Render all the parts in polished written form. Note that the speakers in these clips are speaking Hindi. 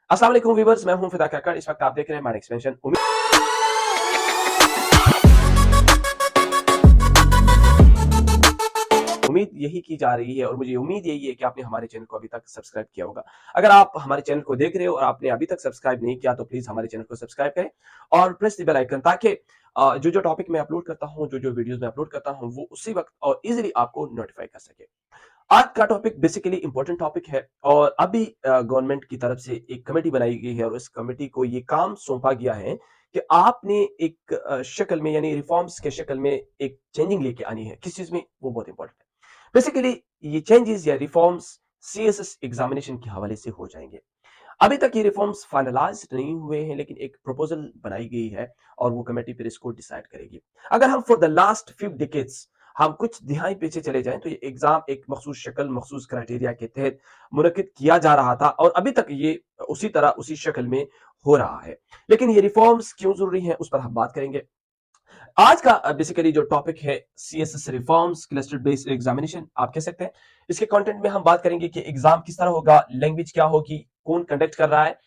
अस्सलाम वालेकुम व्यूअर्स, मैं हूं फिदा काकड़। इस वक्त आप देख रहे हैं माइंड एक्सपेंशन। उम्मीद यही की जा रही है और मुझे उम्मीद यही है कि आपने हमारे चैनल को अभी तक सब्सक्राइब किया होगा। अगर आप हमारे चैनल को देख रहे हो और आपने अभी तक सब्सक्राइब नहीं किया तो प्लीज हमारे चैनल को सब्सक्राइब करें और प्रेस द बेल आइकन, ताकि जो टॉपिक मैं अपलोड करता हूं, जो वीडियोस मैं अपलोड करता हूं, वो उसी वक्त और इजीली आपको नोटिफाई कर सके। आज का टॉपिक बेसिकली इंपॉर्टेंट टॉपिक है और अभी गवर्नमेंट की तरफ से एक कमेटी बनाई गई है और इस कमेटी को ये काम सौंपा गया है कि आपने एक शक्ल में, यानी रिफॉर्म्स के शक्ल में एक चेंजिंग लेके आनी है। किस चीज में, वो बहुत इंपॉर्टेंट है। बेसिकली ये चेंजेस या रिफॉर्म्स सीएसएस एग्जामिनेशन के हवाले से हो जाएंगे। अभी तक ये रिफॉर्म्स फाइनलाइज नहीं हुए हैं, लेकिन एक प्रपोजल बनाई गई है और वो कमेटी फिर इसको डिसाइड करेगी। अगर हम फॉर द लास्ट 5 डिकेड्स हम कुछ दिहाई पीछे चले जाएं तो ये एग्जाम एक मखसूस शक्ल, मखसूस क्राइटेरिया के तहत मुनक्किद किया जा रहा था और अभी तक ये उसी तरह, उसी शक्ल में हो रहा है। लेकिन ये रिफॉर्म्स क्यों जरूरी हैं, उस पर हम बात करेंगे। आज का बेसिकली जो टॉपिक है CSS reforms, cluster based examination आप कह सकते हैं। इसके कंटेंट में हम बात करेंगे कि एग्जाम किस तरह होगा, लैंग्वेज क्या होगी, कौन कंडक्ट कर रहा है,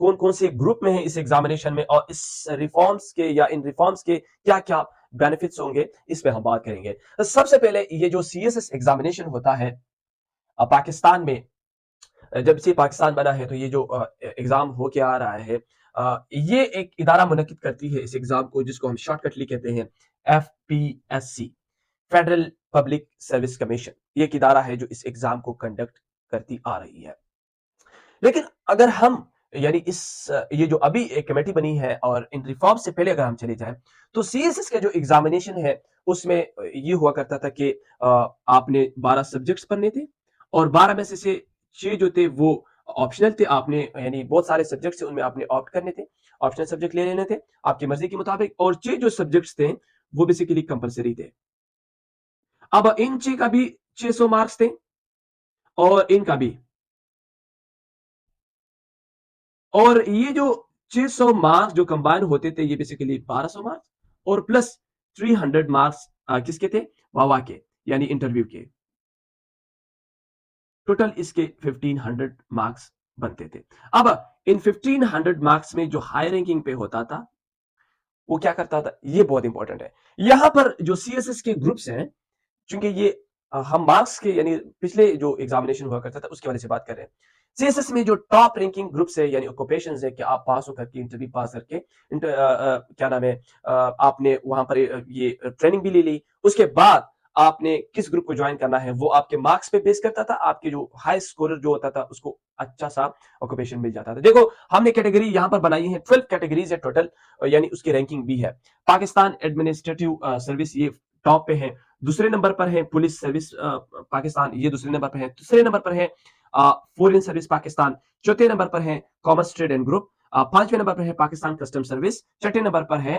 कौन कौन से ग्रुप में है इस एग्जामिनेशन में, और इस रिफॉर्म्स के या इन रिफॉर्म्स के क्या क्या बेनिफिट्स होंगे, इस पे हम बात करेंगे। तो सबसे पहले ये जो सीएसएस एग्जामिनेशन होता है पाकिस्तान में, जब से पाकिस्तान बना है तो ये जो एग्जाम होके आ रहा है, ये एक इदारा मुनक्किद करती है इस एग्जाम को, जिसको हम शॉर्टकटली कहते हैं FPSC, federal public service commission. ये एक इदारा है जो इस एग्जाम को कंडक्ट करती आ रही है। लेकिन अगर हम, यानी इस ये जो अभी एक कमेटी बनी है और इन रिफॉर्म से पहले अगर हम चले जाएं तो सीएसएस का जो एग्जामिनेशन है उसमें ये हुआ करता था कि आपने 12 सब्जेक्ट्स पढ़ने थे और 12 में से 6 जो थे वो ऑप्शनल थे। आपने, यानी बहुत सारे सब्जेक्ट्स थे, उनमें आपने ऑप्ट करने थे, ऑप्शनल सब्जेक्ट ले लेने थे आपकी मर्जी के मुताबिक, और 6 जो सब्जेक्ट्स थे वो बेसिकली कंपलसरी थे। अब इन 6 का भी 600 मार्क्स थे और इनका भी, और ये जो 600 मार्क्स जो कंबाइन होते थे ये बेसिकली 1200 मार्क्स और प्लस 300 मार्क्स किसके थे, वावा के, यानी इंटरव्यू के। टोटल इसके 1500 मार्क्स बनते थे। अब इन 1500 मार्क्स में जो हाई रैंकिंग पे होता था वो क्या करता था, ये बहुत इंपॉर्टेंट है। यहां पर जो सीएसएस के ग्रुप्स हैं, चूंकि ये हम मार्क्स के, यानी पिछले जो एग्जामिनेशन हुआ करता था उसके बारे से बात कर रहे हैं। सीएसएस में जो टॉप रैंकिंग ग्रुप्स है, यानी ऑक्यूपेशंस है कि आप पास होकर के, इंटरव्यू पास करके, क्या नाम है, आपने वहां पर ये ट्रेनिंग भी ले ली, उसके बाद आपने किस ग्रुप को ज्वाइन करना है वो आपके मार्क्स पे बेस करता था। आपके जो हाई स्कोरर जो होता था उसको अच्छा सा ऑक्यूपेशन मिल जाता था। देखो, हमने कैटेगरी यहां पर बनाई है, 12 कैटेगरीज है टोटल, यानी उसकी रैंकिंग भी है। पाकिस्तान एडमिनिस्ट्रेटिव सर्विस ये टॉप पे है, दूसरे नंबर पर है पुलिस सर्विस पाकिस्तान, ये दूसरे नंबर पर है। तीसरे नंबर पर है फॉरेन सर्विस पाकिस्तान, चौथे नंबर पर है कॉमर्स ट्रेड एंड ग्रुप, पांचवें नंबर पर है पाकिस्तान कस्टम सर्विस, छठे नंबर पर है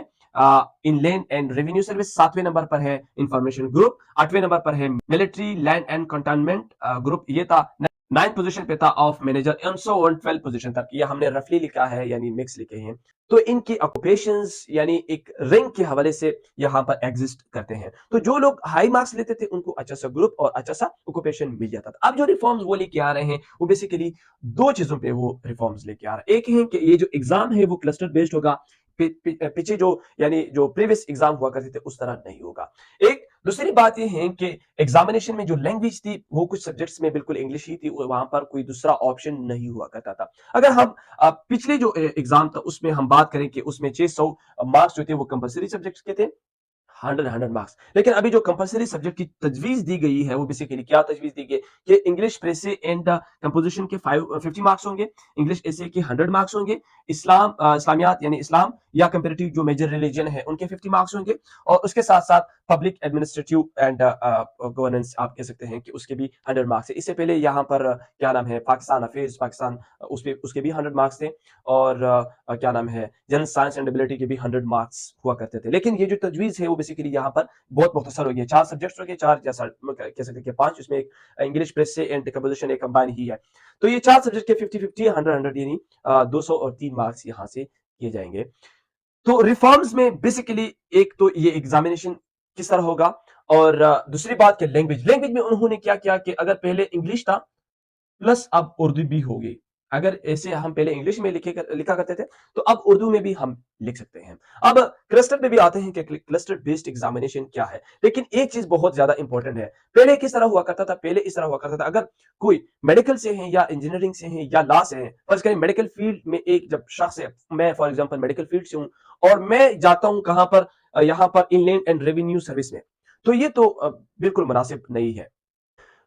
इनलैंड एंड रेवेन्यू सर्विस, सातवें नंबर पर है इंफॉर्मेशन ग्रुप, आठवें नंबर पर है military land and containment group, ये था 9 पोजीशन पे था of manager, and so on 12 position तक। ये हमने रफली लिखा है, यानी मिक्स लिखे हैं। तो इनकी ऑक्यूपेशंस यानी एक रैंक के हवाले से यहाँ पर एग्जिस्ट करते हैं। तो जो लोग हाई मार्क्स लेते थे उनको अच्छा सा ग्रुप और अच्छा सा ऑक्यूपेशन मिल जाता था। अब जो रिफॉर्म्स वो लेके आ रहे हैं वो बेसिकली दो चीजों पे वो रिफॉर्म्स लेके आ रहे हैं। एक है कि ये जो एग्जाम है वो क्लस्टर बेस्ड होगा, पीछे जो, यानी जो प्रीवियस एग्जाम हुआ करते थे उस तरह नहीं होगा। एक दूसरी बात यह है कि एग्जामिनेशन में जो लैंग्वेज थी वो कुछ सब्जेक्ट्स में बिल्कुल इंग्लिश ही थी, वहां पर कोई दूसरा ऑप्शन नहीं हुआ करता था। अगर हम पिछले जो एग्जाम था उसमें हम बात करें कि उसमें 600 मार्क्स जो थे वो कंपलसरी सब्जेक्ट्स के थे, 100 मार्क्स। लेकिन अभी जो कंपलसरी सब्जेक्ट की तजवीज दी गई है वो बेसिकली क्या तजवीज दी गई कि इंग्लिश प्रेसे एंड कंपोजिशन के 50 मार्क्स होंगे, इंग्लिश एसे के 100 मार्क्स होंगे, इस्लामियात यानी इस्लाम या कंपेरेटिव जो मेजर रिलीजन है उनके 50 मार्क्स होंगे, और उसके साथ साथ पब्लिक एडमिनिस्ट्रेटिव एंड गवर्नेंस आप कह सकते हैं कि उसके भी 100 मार्क्स है। इससे पहले यहाँ पर क्या नाम है, पाकिस्तान अफेयर्स पाकिस्तान, उसके भी 100 मार्क्स थे, और क्या नाम है, जनरल साइंस एंड एबिलिटी के भी 100 मार्क्स हुआ करते थे। लेकिन ये जो तजवीज है वो बेसिकली यहाँ पर बहुत मुख्तसर हो गई है। 4 सब्जेक्ट्स हो गए, 4 या कह सकते हैं 5, इसमें एक इंग्लिश प्रेस से एंड कंपोजिशन एक कंबाइन ही है। तो ये 4 सब्जेक्ट के 50-50, 100-100, यानी 200 और 3 मार्क्स यहाँ से किए जाएंगे। तो रिफॉर्म्स में बेसिकली एक तो ये एग्जामिनेशन किस तरह होगा, और दूसरी बात कि लैंग्वेज में उन्होंने क्या किया कि अगर पहले इंग्लिश था प्लस अब उर्दू भी होगी। अगर ऐसे हम पहले इंग्लिश में लिखा करते थे, तो अब उर्दू में भी हम लिख सकते हैं। अब क्लस्टर पे भी आते हैं कि क्लस्टर बेस्ड एग्जामिनेशन क्या है। लेकिन एक चीज बहुत ज्यादा इंपॉर्टेंट है। पहले किस तरह हुआ करता था? पहले इस तरह हुआ करता था, अगर कोई मेडिकल से है या इंजीनियरिंग से है या लॉ से है, फर्ज करें मेडिकल फील्ड में एक जब शख्स है, मैं फॉर एग्जाम्पल मेडिकल फील्ड से हूं और मैं जाता हूं कहां पर, यहां पर इनलैंड एंड रेवेन्यू सर्विस में, तो ये तो बिल्कुल मुनासिब नहीं है।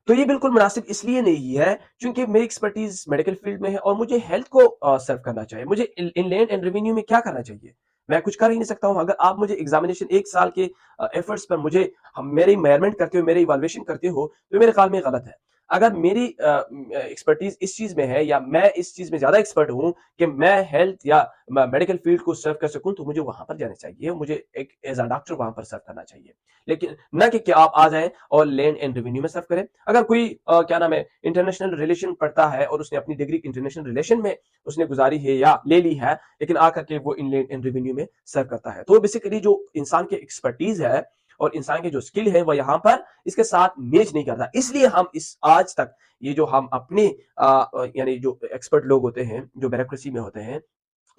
तो ये बिल्कुल मुनासिब इसलिए नहीं है क्योंकि मेरी एक्सपर्टीज मेडिकल फील्ड में है और मुझे हेल्थ को सर्व करना चाहिए। मुझे इनलैंड एंड रेवेन्यू में क्या करना चाहिए? मैं कुछ कर ही नहीं सकता हूं। अगर आप मुझे एग्जामिनेशन एक साल के एफर्ट्स पर मुझे मेरे मेजरमेंट करते हो, मेरे इवैल्यूएशन करते हो, तो मेरे ख्याल में गलत है। अगर मेरी एक्सपर्टीज इस चीज में है या मैं इस चीज में ज्यादा एक्सपर्ट हूं कि मैं हेल्थ या मेडिकल फील्ड को सर्व कर सकूं, तो मुझे वहां पर जाना चाहिए, मुझे एक एज अ डॉक्टर वहां पर सर्व करना चाहिए। लेकिन न कि आप आ जाएं और लैंड एंड रेवेन्यू में सर्व करें। अगर कोई क्या नाम है इंटरनेशनल रिलेशन पढ़ता है और उसने अपनी डिग्री इंटरनेशनल रिलेशन में उसने गुजारी है या ले ली है, लेकिन आकर के वो इन लैंड एंड रेवेन्यू में सर्व करता है, तो बेसिकली जो इंसान की एक्सपर्टीज है और इंसान के जो स्किल है वो यहाँ पर इसके साथ मैच नहीं करता। इसलिए हम इस आज तक ये जो हम अपने यानी जो एक्सपर्ट लोग होते हैं, जो ब्यूरोक्रेसी में होते हैं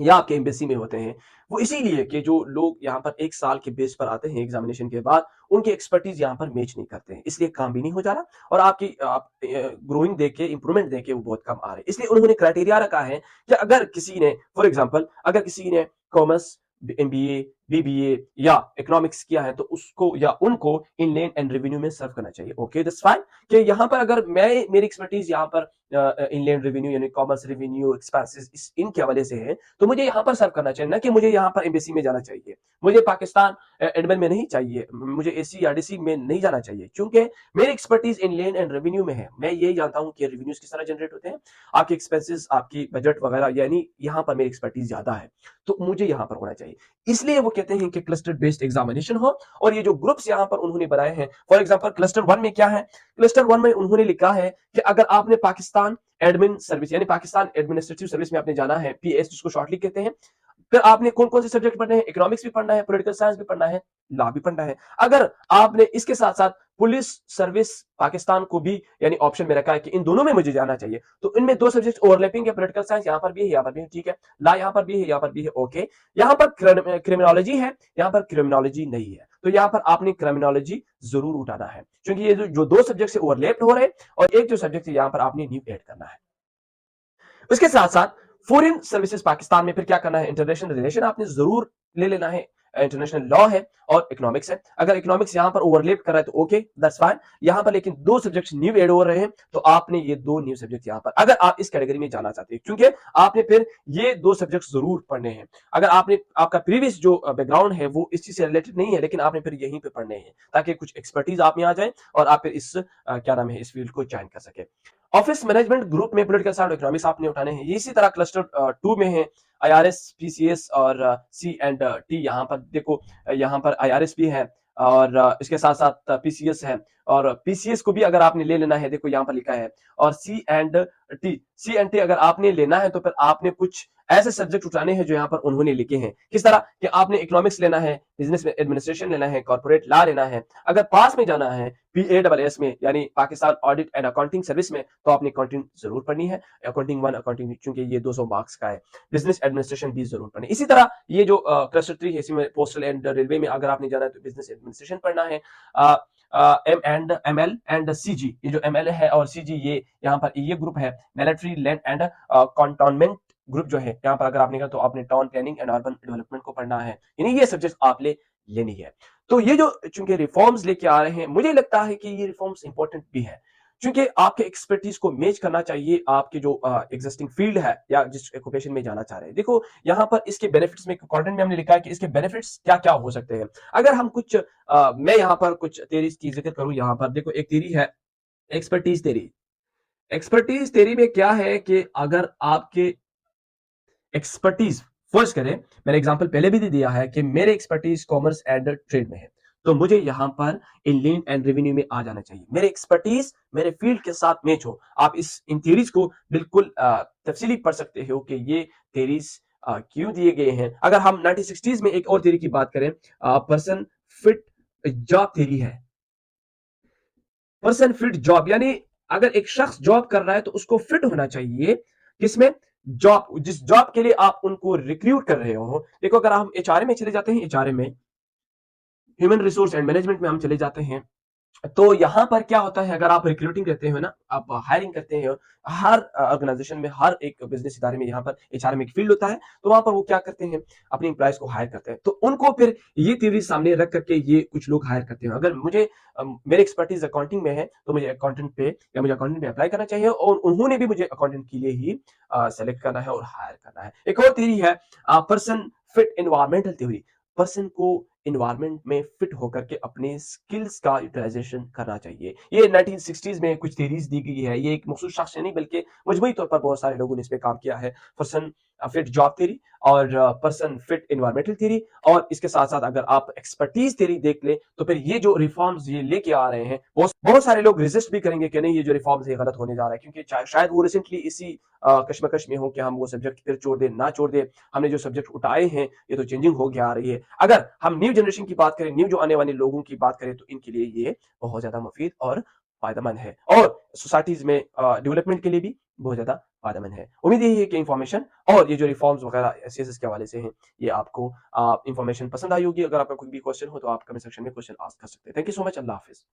या आपके एम्बेसी में होते हैं, वो इसीलिए कि जो लोग यहाँ पर एक साल के बेस पर आते हैं एग्जामिनेशन के बाद, उनकी एक्सपर्टीज यहाँ पर मैच नहीं करते हैं, इसलिए काम भी नहीं हो जा रहा और आपकी आप ग्रोइंग देख के इंप्रूवमेंट देख के वो बहुत कम आ रहे हैं। इसलिए उन्होंने क्राइटेरिया रखा है कि अगर किसी ने फॉर एग्जाम्पल अगर किसी ने कॉमर्स, एमबीए, बीबीए या इकोनॉमिक्स किया है, तो उसको या उनको इनलैंड एंड रेवेन्यू में सर्व करना चाहिए। Okay, that's fine. कि यहाँ पर अगर मैं मेरी एक्सपर्टीज यहाँ पर इनलैंड रेवेन्यू यानी कॉमर्स, रेवेन्यू, एक्सपेंसेस इनके हवाले से है, तो मुझे यहाँ पर सर्व करना चाहिए, ना कि मुझे यहाँ पर एम्बेसी में जाना चाहिए। मुझे पाकिस्तान एडमिन में नहीं चाहिए, मुझे एसी या डीसी में नहीं जाना चाहिए, क्योंकि मेरी expertise in land and revenue में है। मैं ये जानता हूँ कि रेवेन्यूज किस तरह जनरेट होते हैं, आपके एक्सपेंसेस, आपकी बजट वगैरह, यानी यहाँ पर मेरी एक्सपर्टीज ज्यादा है, तो मुझे यहाँ पर होना चाहिए। इसलिए वो कहते हैं कि क्लस्टर बेस्ड एग्जामिनेशन हो। और ये जो ग्रुप्स यहाँ पर उन्होंने बनाए हैं, फॉर एग्जाम्पल क्लस्टर वन में क्या है? क्लस्टर वन में उन्होंने लिखा है कि अगर आपने पाकिस्तान एडमिन सर्विस यानी पाकिस्तान एडमिनिस्ट्रेटिव सर्विस में आपने जाना है, पीएस जिसको शॉर्टली कहते हैं, फिर आपने कौन कौन से सब्जेक्ट पढ़ने हैं? इकोनॉमिक्स भी पढ़ना है, पॉलिटिकल साइंस भी पढ़ना है, लॉ भी पढ़ना है। अगर आपने इसके साथ साथ पुलिस सर्विस पाकिस्तान को भी यानी ऑप्शन में रखा है कि इन दोनों में मुझे जाना चाहिए, तो इनमें दो सब्जेक्ट ओवरलैपिंग है, पॉलिटिकल साइंस यहाँ पर भी है, यहाँ पर भी है, ठीक है, लॉ यहाँ पर भी है, यहाँ पर भी है, ओके। यहाँ पर क्रिमिनोलॉजी है, यहाँ पर क्रिमिनोलॉजी नहीं है, तो यहाँ पर आपने क्रिमिनोलॉजी जरूर उठाना है, क्योंकि ये जो दो सब्जेक्ट से ओवरलैप हो रहे हैं और एक जो सब्जेक्ट है यहाँ पर आपने न्यू ऐड करना है। उसके साथ साथ फॉरेन सर्विसेज पाकिस्तान में फिर क्या करना है? इंटरनेशनल रिलेशन आपने जरूर ले लेना है, इंटरनेशनल लॉ है और इकोनॉमिक्स है। अगर इकोनॉमिक्स यहां पर ओवरलैप कर रहा है तो ओके, दैट्स फाइन। यहां पर लेकिन दो सब्जेक्ट्स न्यू ऐड हो रहे हैं, तो आपने ये दो न्यू सब्जेक्ट यहां पर, अगर आप इस कैटेगरी में जाना चाहते हैं, क्योंकि आपने फिर ये दो सब्जेक्ट जरूर पढ़ने हैं। अगर आपने आपका प्रीवियस जो बैकग्राउंड है वो इस चीज से रिलेटेड नहीं है, लेकिन आपने फिर यहीं पे पढ़ने हैं, ताकि कुछ एक्सपर्टीज आप में आ जाए और आप फिर इस क्या नाम है इस फील्ड को ज्वाइन कर सके। ऑफिस मैनेजमेंट ग्रुप में पॉलिटिकल साइंस और इकोनॉमिक्स आपने उठाने हैं। इसी तरह क्लस्टर टू में है आईआरएस, पीसीएस और सी एंड टी। यहाँ पर देखो, यहाँ पर आईआरएस भी है और इसके साथ साथ पीसीएस है, और पीसीएस को भी अगर आपने ले लेना है, देखो यहाँ पर लिखा है, और सी एंड टी अगर आपने लेना है तो फिर आपने कुछ ऐसे सब्जेक्ट उठाने हैं जो यहाँ पर उन्होंने लिखे हैं। किस तरह कि आपने इकोनॉमिक्स लेना है, बिजनेस में एडमिनिस्ट्रेशन लेना है, कॉर्पोरेट लॉ लेना है। अगर पास में जाना है PASS में यानी Pakistan audit and accounting service में, तो आपने अकाउंटिंग जरूर पढ़नी है, अकाउंटिंग वन, अकाउंटिंग, चूंकि ये 200 मार्क्स का है। बिजनेस एडमिनिस्ट्रेशन भी जरूर पढ़नी। इसी तरह ये जो क्लस्टर थ्री है, इसमें पोस्टल एंड रेलवे में अगर आपने जाना है तो बिजनेस एडमिनिस्ट्रेशन पढ़ना है। ML एंड CG, ये जो ML है और CG, ये यहाँ पर ये ग्रुप है, military land and cantonment group जो है, यहाँ पर अगर आपने कहा तो आपने town planning and urban development को पढ़ना है, यानी ये सब्जेक्ट आपने लेनी है। तो ये जो चूंकि रिफॉर्म्स लेके आ रहे हैं, मुझे लगता है कि ये रिफॉर्म्स इंपॉर्टेंट भी है, क्योंकि आपके एक्सपर्टीज को मैच करना चाहिए आपके जो एग्जिस्टिंग फील्ड है या जिस ऑक्यूपेशन में जाना चाह रहे हैं। देखो यहाँ पर इसके बेनिफिट्स में कंटेंट में हमने लिखा है कि इसके बेनिफिट्स क्या क्या हो सकते हैं। अगर हम कुछ मैं यहाँ पर कुछ थ्योरीज की जिक्र करूं, यहाँ पर देखो एक थ्योरी है एक्सपर्टीज थ्योरी। एक्सपर्टीज थ्योरी में क्या है कि अगर आपके एक्सपर्टीज फर्स्ट करें, मैंने एग्जांपल पहले भी दे दिया है कि मेरे एक्सपर्टीज कॉमर्स एंड ट्रेड में है, तो मुझे यहां पर इनलैंड एंड रेवेन्यू में आ जाना चाहिए। मेरे एक्सपर्टीज मेरे फील्ड के साथ मैच हो। आप इन थ्योरीज को बिल्कुल तफसीली पढ़ सकते हो कि ये थ्योरीज क्यों दिए गए हैं। अगर हम 1960s में एक और थ्योरी की बात करें, पर्सन फिट जॉब थ्योरी है। पर्सन फिट जॉब यानी अगर एक शख्स जॉब कर रहा है तो उसको फिट होना चाहिए, किसमें? जॉब, जिस जॉब के लिए आप उनको रिक्रूट कर रहे हो। देखो अगर हम एचआरएम में चले जाते हैं, एचआरएम में ह्यूमन रिसोर्स एंड मैनेजमेंट में हम चले जाते हैं, तो यहाँ पर क्या होता है, अगर आप रिक्रूटिंग करते हो ना, आप हायरिंग करते हो, हर ऑर्गेनाइजेशन में, हर एक बिजनेस इदारे में यहाँ पर एचआरएम एक फील्ड होता है, तो वहां पर वो क्या करते हैं, अपने एम्प्लॉयज को हायर करते हैं। तो उनको फिर ये थ्योरी सामने रख करके ये कुछ लोग हायर करते हैं। अगर मुझे मेरे एक्सपर्टीज अकाउंटिंग में है, तो मुझे अकाउंटेंट पे या मुझे अकाउंटेंट पे अप्लाई करना चाहिए, और उन्होंने भी मुझे अकाउंटेंट के लिए ही सेलेक्ट करना है और हायर करना है। एक और थ्योरी है person fit environmental theory. Person को इन्वायरमेंट में फिट होकर के अपने स्किल्स का यूटिलाइजेशन करना चाहिए। ये 1960s में कुछ थ्योरीज दी गई है। ये एक मखसूस शख्स ने नहीं, बल्कि मजमूई तौर पर बहुत सारे लोगों ने इस पे काम किया है। पर्सन फिट जॉब थ्योरी और पर्सन फिट एनवायरमेंटल थ्योरी, और इसके साथ साथ अगर आप एक्सपर्टीज थ्योरी देख ले, तो फिर ये जो रिफॉर्म्स ये लेके आ रहे हैं, बहुत बहुत सारे लोग रेजिस्ट भी करेंगे कि नहीं, ये जो रिफॉर्म्स ये गलत होने जा रहा है, क्योंकि शायद वो रिसेंटली इसी कश्मकश में हो कि हम वो सब्जेक्ट फिर छोड़ दे ना छोड़ दे। हमने जो सब्जेक्ट उठाए हैं, ये तो चेंजिंग हो के आ रही है। अगर हम न्यू जनरेशन की बात करें, न्यू जो आने वाले लोगों की बात करें, तो इनके लिए ये बहुत ज्यादा मुफीद और फायदेमंद है, और सोसाइटीज में डेवलपमेंट के लिए भी बहुत ज्यादा फायदेमंद है। उम्मीद यही है कि इंफॉर्मेशन और ये जो रिफॉर्म्स वगैरह सीएसएस के हवाले से हैं, ये आपको इंफॉर्मेशन पसंद आई होगी। अगर आपका कोई भी क्वेश्चन हो, तो आप कमेंट सेक्शन में क्वेश्चन आस्क कर सकते हैं। Thank you so much. Allah Hafiz.